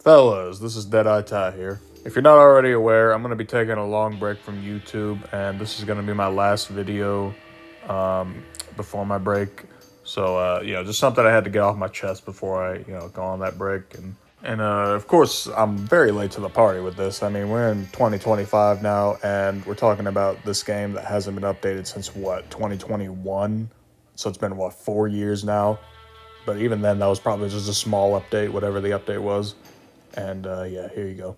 Fellas, this is Deadeye Ty here. If you're not already aware, I'm going to be taking a long break from YouTube, and this is going to be my last video before my break. So, just something I had to get off my chest before I, go on that break. And of course, I'm very late to the party with this. I mean, we're in 2025 now, and we're talking about this game that hasn't been updated since, 2021? So it's been, 4 years now? But even then, that was probably just a small update, whatever the update was. And here you go.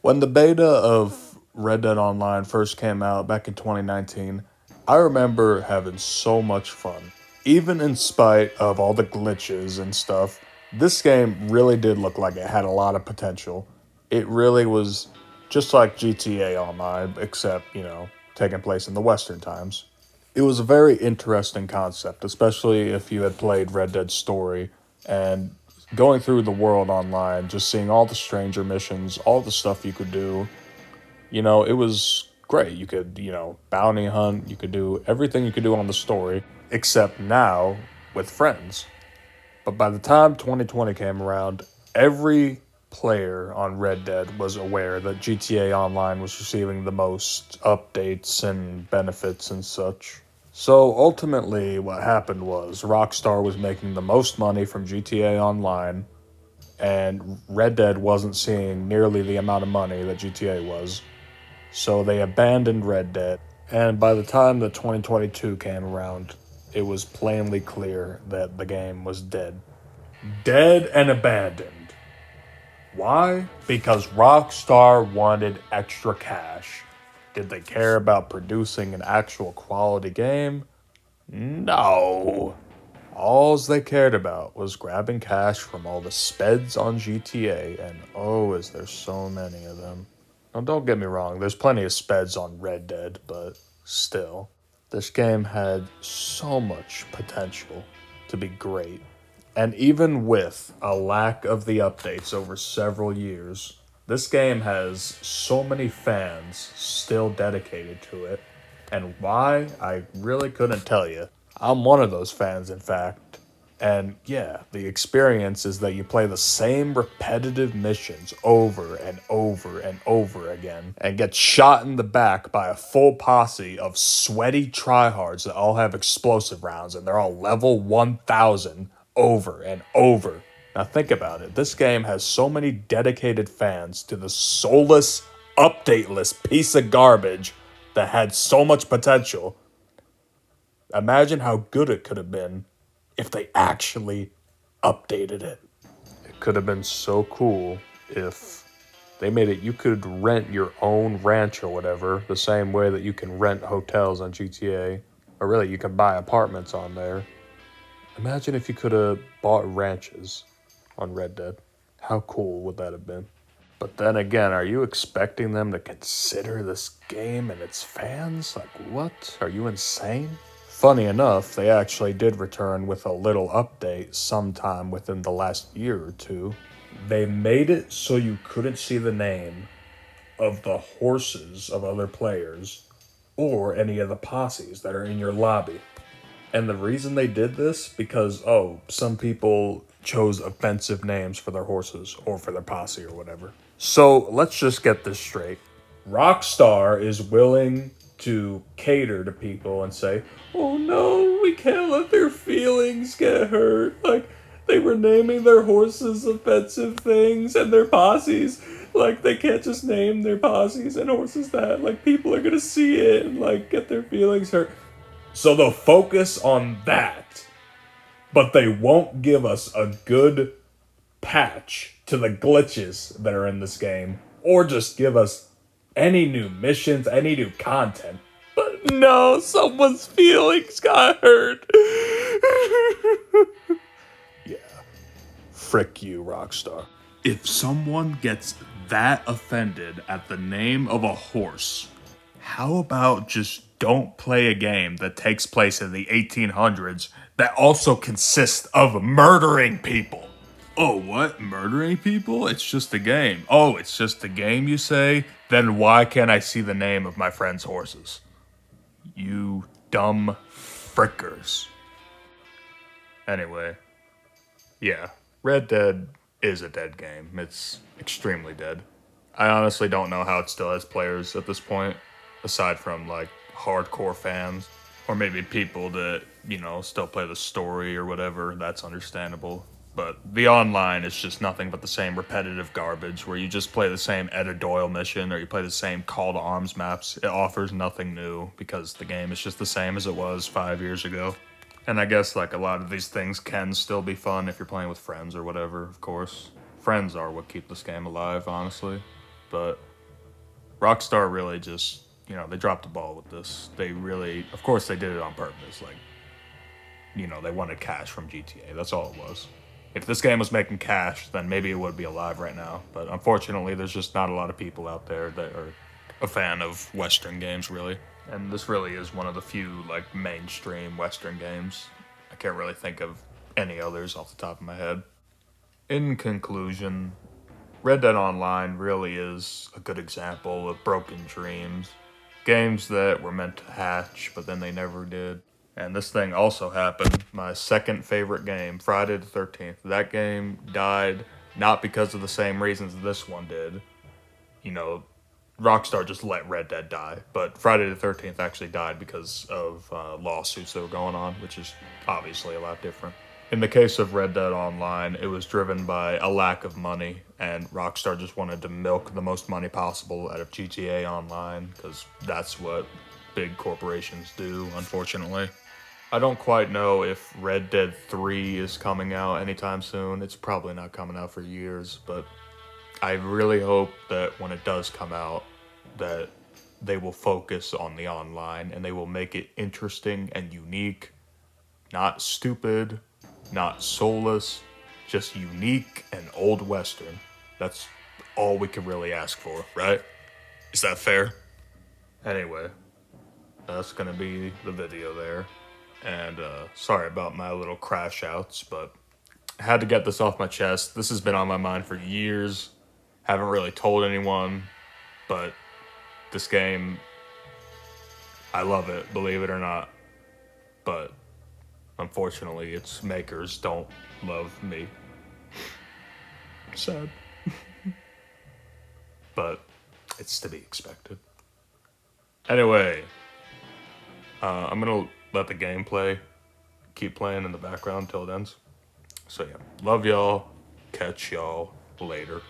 When the beta of Red Dead Online first came out back in 2019, I remember having so much fun. Even in spite of all the glitches and stuff, this game really did look like it had a lot of potential. It really was just like GTA Online, except, taking place in the Western times. It was a very interesting concept, especially if you had played Red Dead Story and going through the world online, just seeing all the stranger missions, all the stuff you could do. It was great. You could, bounty hunt, you could do everything you could do on the story, except now with friends. But by the time 2020 came around, every player on Red Dead was aware that GTA Online was receiving the most updates and benefits and such. So ultimately, what happened was Rockstar was making the most money from GTA Online, and Red Dead wasn't seeing nearly the amount of money that GTA was. So they abandoned Red Dead, and by the time that 2022 came around, it was plainly clear that the game was dead. Dead and abandoned. Why? Because Rockstar wanted extra cash. Did they care about producing an actual quality game? No. Alls they cared about was grabbing cash from all the speds on GTA, and oh, is there so many of them. Now, don't get me wrong, there's plenty of speds on Red Dead, but still. This game had so much potential to be great. And even with a lack of the updates over several years, this game has so many fans still dedicated to it. And why? I really couldn't tell you. I'm one of those fans, in fact. And yeah, the experience is that you play the same repetitive missions over and over and over again and get shot in the back by a full posse of sweaty tryhards that all have explosive rounds and they're all level 1000 over and over. Now think about it. This game has so many dedicated fans to the soulless, updateless piece of garbage that had so much potential. Imagine how good it could have been if they actually updated it. It could have been so cool if they made it you could rent your own ranch or whatever, the same way that you can rent hotels on GTA, or really you can buy apartments on there. Imagine if you could have bought ranches on Red Dead. How cool would that have been? But then again, are you expecting them to consider this game and its fans? Like, what? Are you insane? Funny enough, they actually did return with a little update sometime within the last year or two. They made it so you couldn't see the name of the horses of other players or any of the posses that are in your lobby. And the reason they did this, because, some people chose offensive names for their horses or for their posse or whatever. So let's just get this straight. Rockstar is willing to cater to people and say, oh no, we can't let their feelings get hurt. Like, they were naming their horses offensive things and their posses. Like, they can't just name their posses and horses that. Like, people are gonna see it and, get their feelings hurt. So they'll focus on that, but they won't give us a good patch to the glitches that are in this game, or just give us any new missions, any new content. But no, someone's feelings got hurt. Yeah, frick you, Rockstar. If someone gets that offended at the name of a horse, how about just don't play a game that takes place in the 1800s that also consists of murdering people? Oh, what? Murdering people? It's just a game. Oh, it's just a game, you say? Then why can't I see the name of my friend's horses? You dumb frickers. Anyway, yeah, Red Dead is a dead game. It's extremely dead. I honestly don't know how it still has players at this point, aside from like hardcore fans, or maybe people that, you know, still play the story or whatever. That's understandable. But the online is just nothing but the same repetitive garbage where you just play the same Etta Doyle mission or you play the same Call to Arms maps. It offers nothing new because the game is just the same as it was 5 years ago. And I guess like a lot of these things can still be fun if you're playing with friends or whatever, of course. Friends are what keep this game alive, honestly. But Rockstar really just, you know, they dropped the ball with this. They really, of course, they did it on purpose. Like, you know, they wanted cash from GTA. That's all it was. If this game was making cash, then maybe it would be alive right now. But unfortunately, there's just not a lot of people out there that are a fan of Western games, really. And this really is one of the few, like, mainstream Western games. I can't really think of any others off the top of my head. In conclusion, Red Dead Online really is a good example of broken dreams. Games that were meant to hatch, but then they never did. And this thing also happened. My second favorite game, Friday the 13th. That game died not because of the same reasons this one did. You know, Rockstar just let Red Dead die, but Friday the 13th actually died because of lawsuits that were going on, which is obviously a lot different. In the case of Red Dead Online, it was driven by a lack of money, and Rockstar just wanted to milk the most money possible out of GTA Online, because that's what big corporations do, unfortunately. I don't quite know if Red Dead 3 is coming out anytime soon. It's probably not coming out for years, but I really hope that when it does come out, that they will focus on the online and they will make it interesting and unique, not stupid, not soulless, just unique and old Western. That's all we can really ask for, right? Is that fair? Anyway, that's gonna be the video there. And sorry about my little crash outs, but I had to get this off my chest. This has been on my mind for years. Haven't really told anyone, but this game, I love it, believe it or not. But unfortunately, its makers don't love me. Sad. But it's to be expected. Anyway, I'm gonna let the gameplay keep playing in the background till it ends. So yeah, love y'all. Catch y'all later.